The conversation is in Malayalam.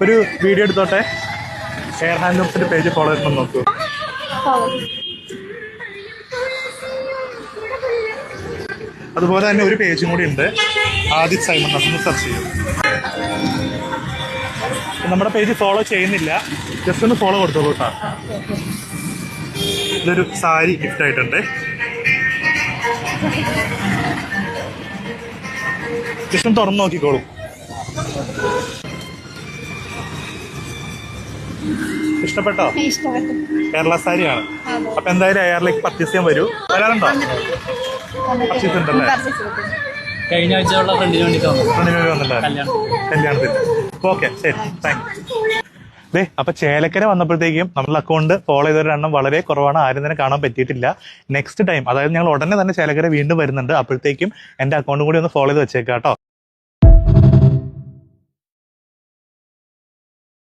ഒരു വീഡിയോ എടുത്തോട്ടെ. എയർ ഹാൻഡ്ലൂംസിന്റെ പേജ് ഫോളോ ചെയ്യണം നോക്കൂ. അതുപോലെ തന്നെ ഒരു പേജും കൂടി ഉണ്ട്, ആദിത് സൈമൺ. അതൊന്ന് സെർച്ച് ചെയ്യും. നമ്മുടെ പേജ് ഫോളോ ചെയ്യുന്നില്ല, ജസ്റ്റ് ഒന്ന് ഫോളോ കൊടുത്തോളൂ കേട്ടോ. ഇതൊരു സാരി ഗിഫ്റ്റ് ആയിട്ടുണ്ട്. ജസ്റ്റ് ഒന്ന് തുറന്നു നോക്കിക്കോളൂ. ഇഷ്ടപ്പെട്ടോ? കേരള സാരിയാണ്. അപ്പൊ എന്തായാലും എയറിലേക്ക് പർച്ചേസ് ചെയ്യാൻ വരാറുണ്ടോ? പർച്ചേസ് ഉണ്ടല്ലേ? കഴിഞ്ഞ ആഴ്ചയുള്ള ഫ്രണ്ടിന് വേണ്ടി വന്നില്ലേ കല്യാണത്തിന്? ഓക്കെ, ശരി, താങ്ക് യു. അപ്പൊ ചേലക്കര വന്നപ്പോഴത്തേക്കും നമ്മുടെ അക്കൗണ്ട് ഫോളോ ചെയ്തവരുടെ എണ്ണം വളരെ കുറവാണ്. ആരും തന്നെ കാണാൻ പറ്റിയിട്ടില്ല. നെക്സ്റ്റ് ടൈം, അതായത് ഞങ്ങൾ ഉടനെ തന്നെ ചേലക്കര വീണ്ടും വരുന്നുണ്ട്. അപ്പോഴത്തേക്കും എന്റെ അക്കൗണ്ടും കൂടി ഒന്ന് ഫോളോ ചെയ്ത് വെച്ചേക്കാം കേട്ടോ.